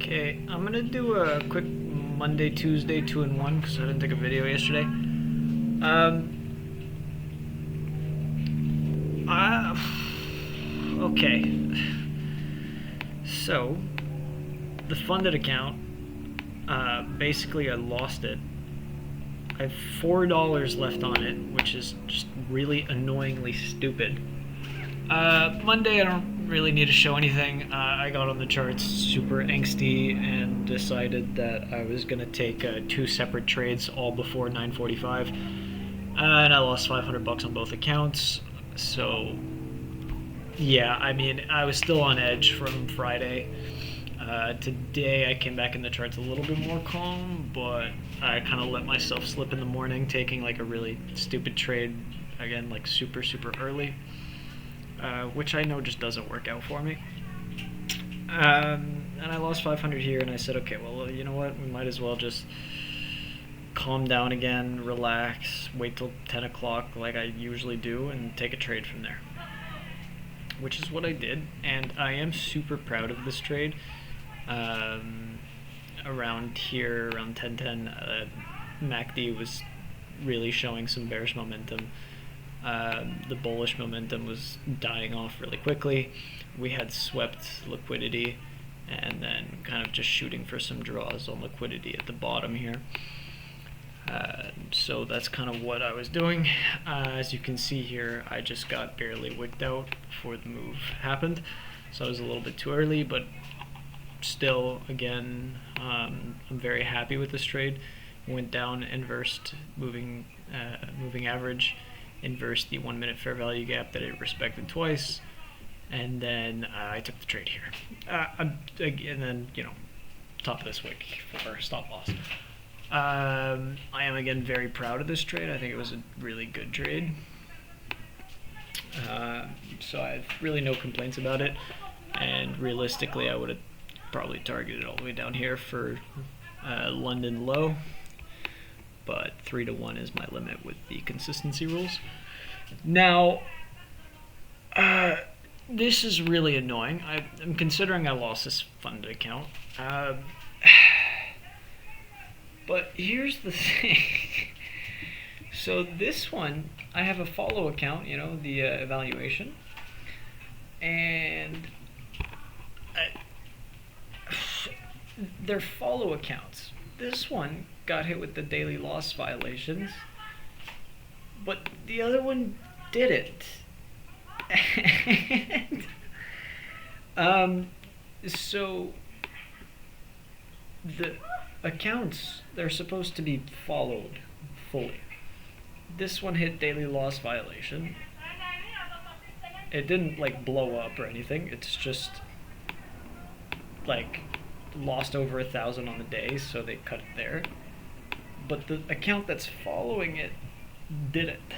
Okay, I'm gonna do a quick Monday, Tuesday, 2-in-1 because I didn't take a video yesterday. Uh, okay. So, the funded account, basically I lost it. I have $4 left on it, which is just really annoyingly stupid. Monday, I don't really need to show anything. I got on the charts super angsty and decided that I was going to take 2 separate trades all before 9:45. And I lost $500 on both accounts. So, yeah, I mean, I was still on edge from Friday. Today, I came back in the charts a little bit more calm, but I kind of let myself slip in the morning, taking like a really stupid trade, again, like super, super early. Which I know just doesn't work out for me. And I lost 500 here, and I said, okay, well, you know what? We might as well just calm down again, relax, wait till 10 o'clock like I usually do, and take a trade from there. Which is what I did, and I am super proud of this trade. Around here, around 10:10, MACD was really showing some bearish momentum. The bullish momentum was dying off really quickly. We had swept liquidity and then kind of just shooting for some draws on liquidity at the bottom here. So that's kind of what I was doing. As you can see here, I just got barely wicked out before the move happened. So I was a little bit too early, but still, again, I'm very happy with this trade. Went down, inversed moving average, inversed the 1 minute fair value gap that it respected twice, and then I took the trade here. And then, top of this wick for stop loss. I am again very proud of this trade. I think it was a really good trade. So I have really no complaints about it, and realistically I would have probably targeted all the way down here for London low, but 3-to-1 is my limit with the consistency rules. Now, this is really annoying. I'm considering I lost this funded account. But here's the thing. So this one, I have a follow account, the evaluation. And they're follow accounts. This one got hit with the daily loss violations, but the other one didn't. So the accounts, they're supposed to be followed fully. This one hit daily loss violation. It didn't blow up or anything. It's just lost over 1,000 on the day, so they cut it there. But the account that's following it didn't.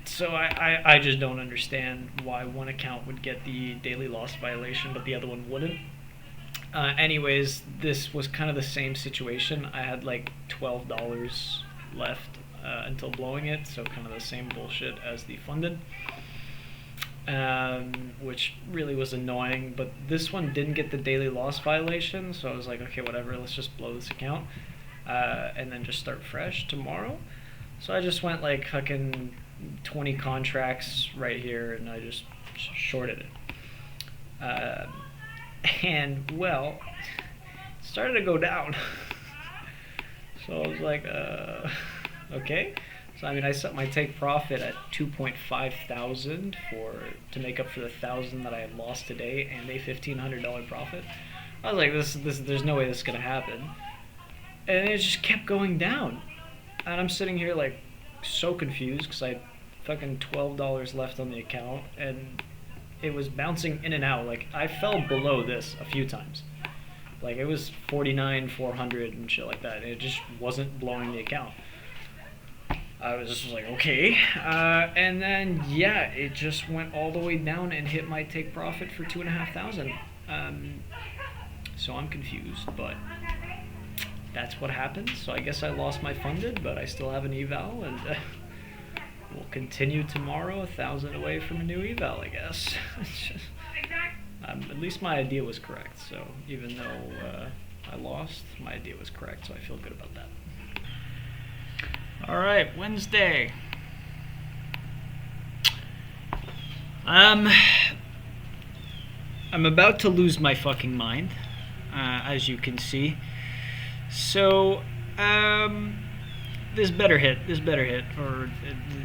So I just don't understand why one account would get the daily loss violation but the other one wouldn't. Anyways, this was kind of the same situation. I had $12 left until blowing it, so kind of the same bullshit as the funded, which really was annoying. But this one didn't get the daily loss violation, so I was like, okay, whatever, let's just blow this account and then just start fresh tomorrow. So I just went fucking 20 contracts right here, and I just shorted it. And well, it started to go down. So I was like, okay. So I mean, I set my take profit at 2.5 thousand to make up for the 1,000 that I had lost today, and a $1,500 profit. I was like, this there's no way this is gonna happen. And it just kept going down, and I'm sitting here so confused because I had fucking $12 left on the account, and it was bouncing in and out. I fell below this a few times. It was 49, 400 and shit like that, and it just wasn't blowing the account. I was just like, okay. And then, yeah, it just went all the way down and hit my take profit for 2,500. So I'm confused, but that's what happened. So I guess I lost my funded, but I still have an eval, and we'll continue tomorrow, 1,000 away from a new eval, I guess. At least my idea was correct, so even though I lost, my idea was correct, so I feel good about that. Alright, Wednesday. I'm about to lose my fucking mind, as you can see. So, this better hit, or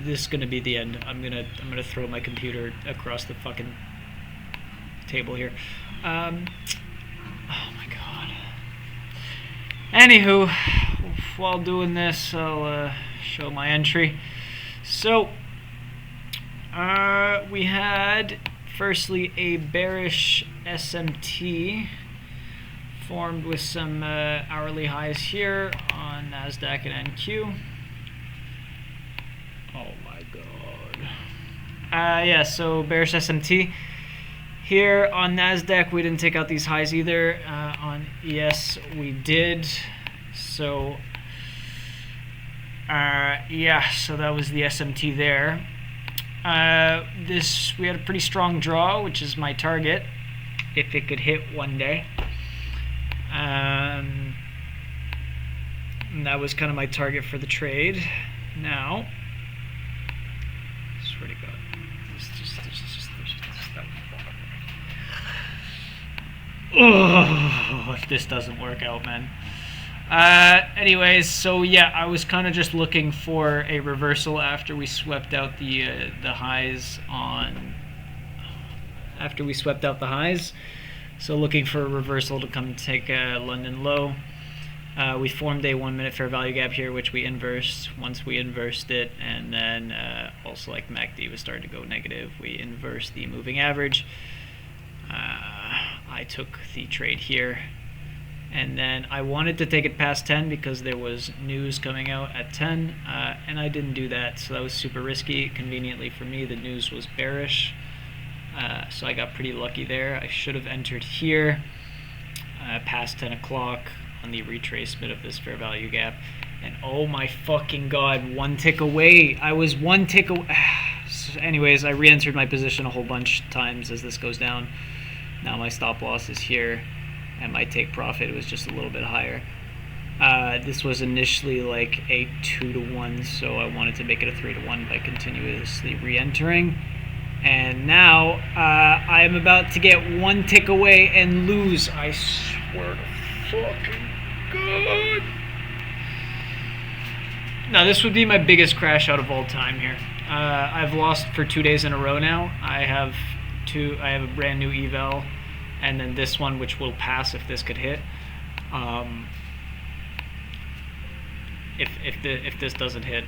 this is gonna be the end. I'm gonna throw my computer across the fucking table here. Oh my god. Anywho, while doing this, I'll show my entry. So, we had firstly a bearish SMT formed with some hourly highs here on NASDAQ and NQ. Oh my god. Yeah, so bearish SMT. Here on NASDAQ, we didn't take out these highs either. On ES, we did. So, yeah, so that was the SMT there. We had a pretty strong draw, which is my target, if it could hit one day. And that was kind of my target for the trade. Now, swear to God, oh, if this doesn't work out, man. Anyways, so yeah, I was kind of just looking for a reversal after we swept out the highs on. After we swept out the highs, so looking for a reversal to come take a London low. We formed a 1 minute fair value gap here, which we inversed. Once we inversed it, and then also like MACD was starting to go negative, we inversed the moving average. I took the trade here, and then I wanted to take it past 10 because there was news coming out at 10, and I didn't do that, so that was super risky. Conveniently for me, the news was bearish, so I got pretty lucky there. I should have entered here past 10 o'clock on the retracement of this fair value gap, and oh my fucking god, one tick away. I was one tick away. So anyways, I re-entered my position a whole bunch of times as this goes down. Now my stop loss is here, and my take profit was just a little bit higher. This was initially like a 2-to-1, so I wanted to make it a 3-to-1 by continuously re-entering. And now I am about to get one tick away and lose. I swear to fucking God. Now this would be my biggest crash out of all time here. I've lost for 2 days in a row now. I have a brand new eval, and then this one, which will pass if this could hit. If this doesn't hit,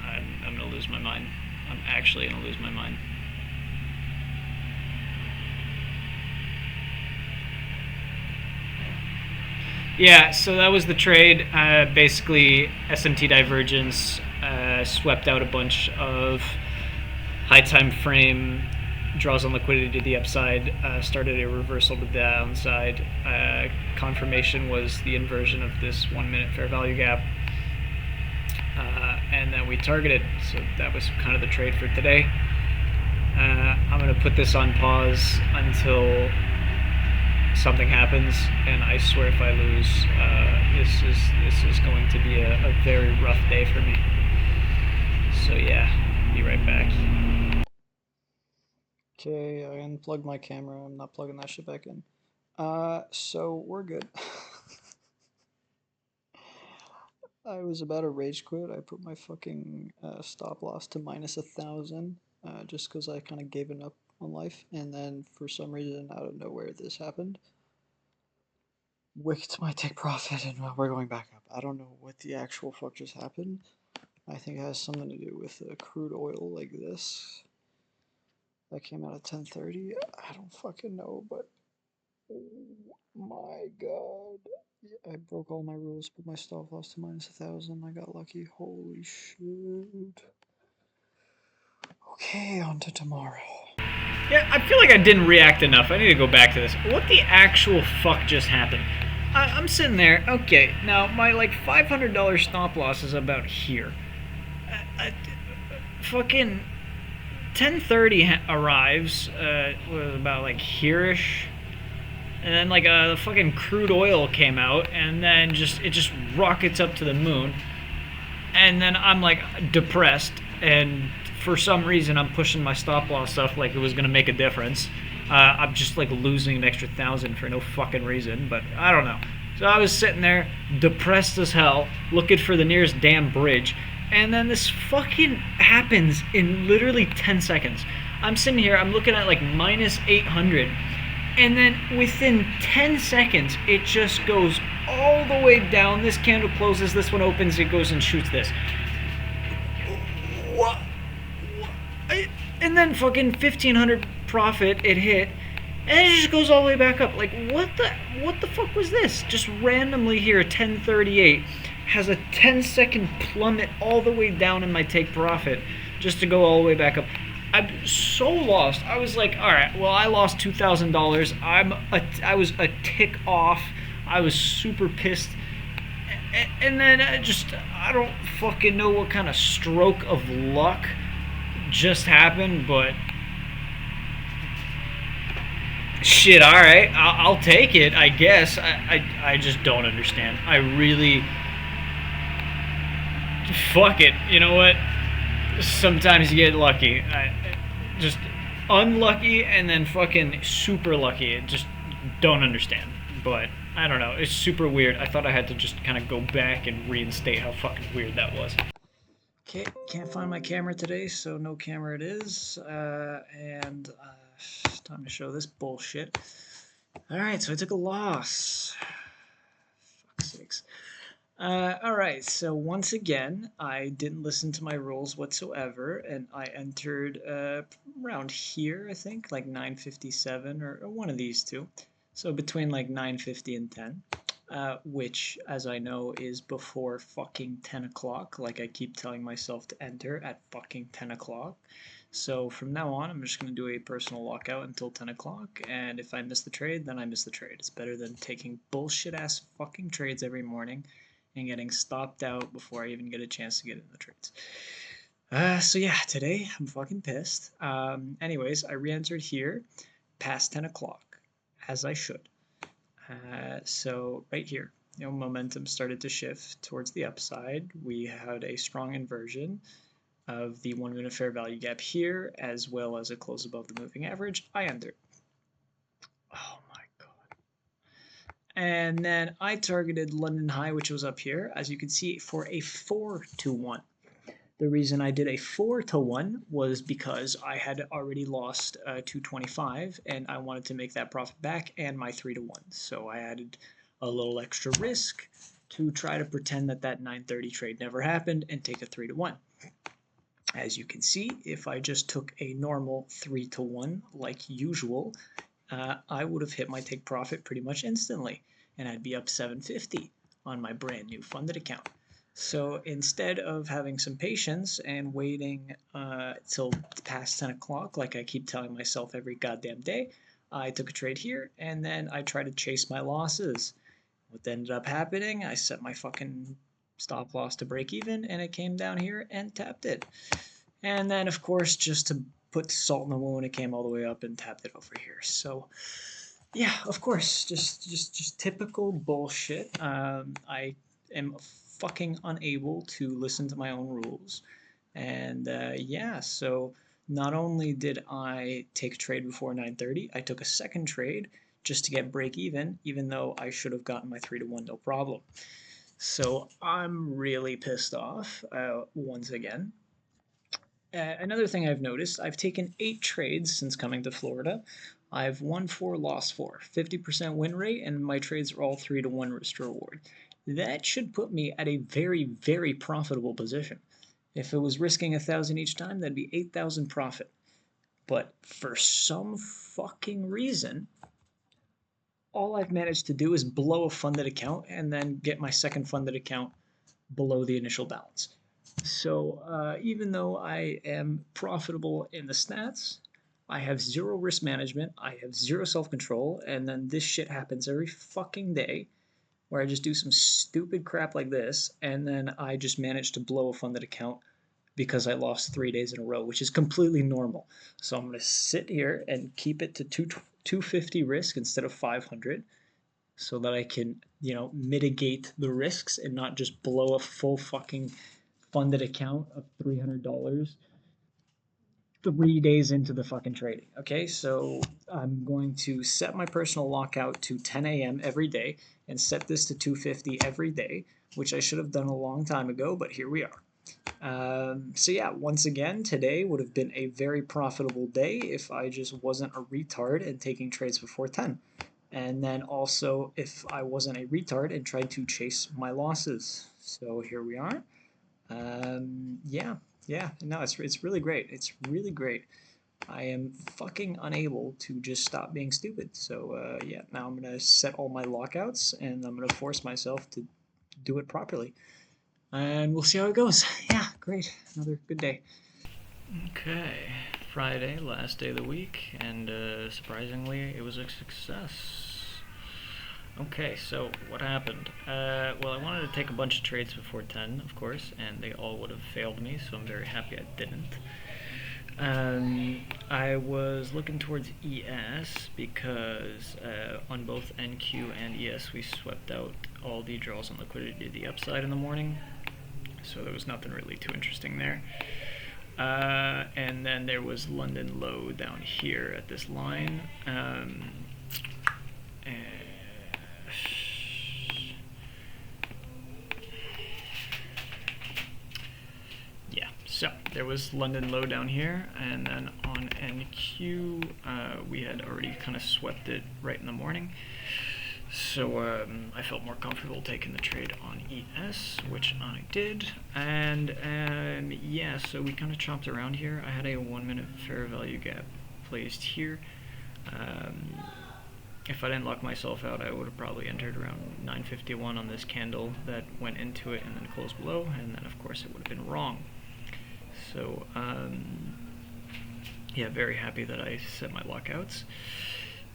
I'm gonna lose my mind. I'm actually gonna lose my mind. Yeah, so that was the trade. Basically, SMT divergence swept out a bunch of high time frame draws on liquidity to the upside, started a reversal to the downside. Confirmation was the inversion of this 1 minute fair value gap, and then we targeted. So that was kind of the trade for today. I'm going to put this on pause until something happens, and I swear if I lose, this is going to be a very rough day for me. So yeah, be right back. Okay, I unplugged my camera. I'm not plugging that shit back in. So we're good. I was about to rage quit. I put my fucking stop loss to -1,000, just because I kind of gave up on life, and then for some reason out of nowhere this happened. Wicked my take profit, and we're going back up. I don't know what the actual fuck just happened. I think it has something to do with crude oil like this. That came out at 10:30. I don't fucking know, but oh my god. I broke all my rules, put my stop loss to -1,000. I got lucky. Holy shit. Okay, on to tomorrow. Yeah, I feel like I didn't react enough. I need to go back to this. What the actual fuck just happened? I'm sitting there. Okay, now my like $500 stop loss is about here. fucking 10:30 arrives. Was about like here-ish, and then like the fucking crude oil came out, and then it just rockets up to the moon, and then I'm like depressed, and for some reason I'm pushing my stop loss stuff like it was gonna make a difference. I'm just like losing an extra 1,000 for no fucking reason, but I don't know. So I was sitting there, depressed as hell, looking for the nearest damn bridge, and then this fucking happens in literally 10 seconds. I'm sitting here, I'm looking at like minus 800, and then within 10 seconds, it just goes all the way down. This candle closes, this one opens, it goes and shoots this. What? And then fucking 1,500 profit, it hit, and it just goes all the way back up. Like, what the fuck was this? Just randomly here, 1038 has a 10-second plummet all the way down in my take profit, just to go all the way back up. I'm so lost. I was like, all right, well, I lost $2,000. I was a tick off. I was super pissed. And then I don't fucking know what kind of stroke of luck just happened, but shit, all right, I'll take it, I guess. I just don't understand. I really, fuck it. You know what? Sometimes you get lucky. Just unlucky and then fucking super lucky. Just don't understand. But I don't know. It's super weird. I thought I had to just kind of go back and reinstate how fucking weird that was. Okay, can't find my camera today, so no camera it is. Time to show this bullshit. Alright, so I took a loss. Fuck's sakes. Alright, so once again, I didn't listen to my rules whatsoever, and I entered around here, I think, like 9:57 or one of these two. So between like 9:50 and 10. Which, as I know, is before fucking 10 o'clock. Like I keep telling myself to enter at fucking 10 o'clock. So from now on, I'm just going to do a personal lockout until 10 o'clock. And if I miss the trade, then I miss the trade. It's better than taking bullshit-ass fucking trades every morning and getting stopped out before I even get a chance to get in the trades. So yeah, today I'm fucking pissed. Anyways, I re-entered here past 10 o'clock, as I should. So right here, momentum started to shift towards the upside. We had a strong inversion of the 1 minute fair value gap here, as well as a close above the moving average. I entered. Oh my god. And then I targeted London high, which was up here, as you can see, for a 4-to-1. The reason I did a 4-to-1 was because I had already lost 225 and I wanted to make that profit back and my 3-to-1. So I added a little extra risk to try to pretend that 930 trade never happened and take a 3-to-1. As you can see, if I just took a normal 3-to-1 like usual, I would have hit my take profit pretty much instantly and I'd be up 750 on my brand new funded account. So instead of having some patience and waiting till past 10 o'clock, like I keep telling myself every goddamn day, I took a trade here and then I tried to chase my losses. What ended up happening, I set my fucking stop loss to break even and it came down here and tapped it. And then, of course, just to put salt in the wound, it came all the way up and tapped it over here. So, yeah, of course, just typical bullshit. I am fucking unable to listen to my own rules. And yeah, so not only did I take a trade before 9:30, I took a second trade just to get break even though I should have gotten my 3-to-1 no problem. So I'm really pissed off once again. Another thing I've noticed, I've taken 8 trades since coming to Florida. I've won 4, lost 4, 50% win rate, and my trades are all 3-to-1 risk to reward. That should put me at a very, very profitable position. If it was risking 1,000 each time, that'd be 8,000 profit. But for some fucking reason, all I've managed to do is blow a funded account and then get my second funded account below the initial balance. So even though I am profitable in the stats, I have 0 risk management, I have 0 self-control, and then this shit happens every fucking day where I just do some stupid crap like this, and then I just manage to blow a funded account because I lost 3 days in a row, which is completely normal. So I'm going to sit here and keep it to 250 risk instead of 500 so that I can, mitigate the risks and not just blow a full fucking funded account of $300 3 days into the fucking trading. Okay, so I'm going to set my personal lockout to 10 a.m. every day and set this to 250 every day, which I should have done a long time ago, but here we are. So yeah, once again, today would have been a very profitable day if I just wasn't a retard and taking trades before 10. And then also if I wasn't a retard and tried to chase my losses. So here we are. Yeah, yeah, no, it's really great. It's really great. I am fucking unable to just stop being stupid. So yeah, now I'm gonna set all my lockouts and I'm gonna force myself to do it properly. And we'll see how it goes. Yeah, great. Another good day. Okay, Friday, last day of the week, and surprisingly, it was a success. Okay, so what happened? Well, I wanted to take a bunch of trades before 10, of course, and they all would have failed me, so I'm very happy I didn't. I was looking towards ES because on both NQ and ES we swept out all the draws on liquidity to the upside in the morning, so there was nothing really too interesting there. And then there was London low down here at this line. Yeah, so there was London low down here, and then on NQ we had already kind of swept it right in the morning. So I felt more comfortable taking the trade on ES, which I did. And yeah, so we kind of chopped around here. I had a 1 minute fair value gap placed here. If I didn't lock myself out, I would have probably entered around 951 on this candle that went into it and then closed below, and then of course it would have been wrong. So yeah, very happy that I set my lockouts.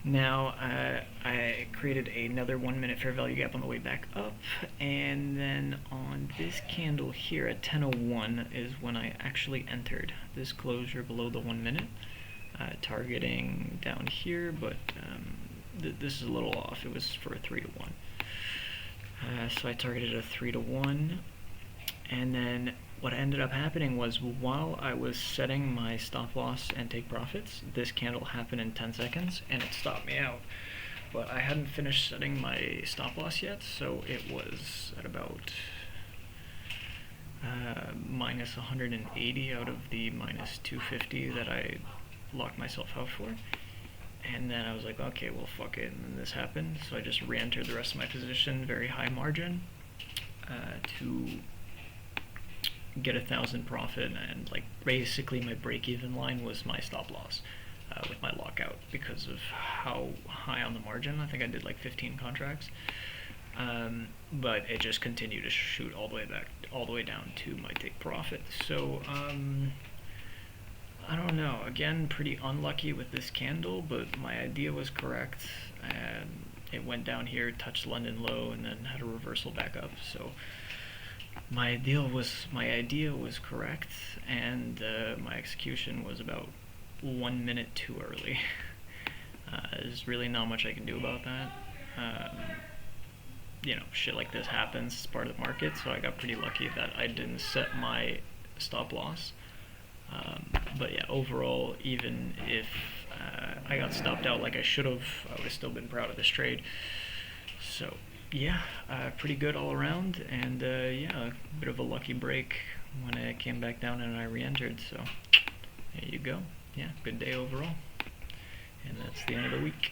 Now I created another 1 minute fair value gap on the way back up, and then on this candle here at 10:01 is when I actually entered this closure below the 1 minute, targeting down here, but this is a little off. It was for a 3-to-1. So I targeted a 3-to-1, and then what ended up happening was while I was setting my stop loss and take profits, this candle happened in 10 seconds and it stopped me out. But I hadn't finished setting my stop loss yet, so it was at about minus 180 out of the minus 250 that I locked myself out for. And then I was like, okay, well, fuck it, and then this happened. So I just re-entered the rest of my position, very high margin, to get 1,000 profit, and like basically my break-even line was my stop loss with my lockout because of how high on the margin. I think I did like 15 contracts, but it just continued to shoot all the way down to my take profit. So I don't know. Again, pretty unlucky with this candle, but my idea was correct. It went down here, touched London low, and then had a reversal back up. So my idea was correct, and my execution was about 1 minute too early. There's really not much I can do about that. Shit like this happens. It's part of the market, so I got pretty lucky that I didn't set my stop loss. But yeah, overall, even if I got stopped out like I should have, I would have still been proud of this trade. So yeah, pretty good all around, and yeah, a bit of a lucky break when it came back down and I re-entered. So there you go. Yeah, good day overall, and that's the end of the week.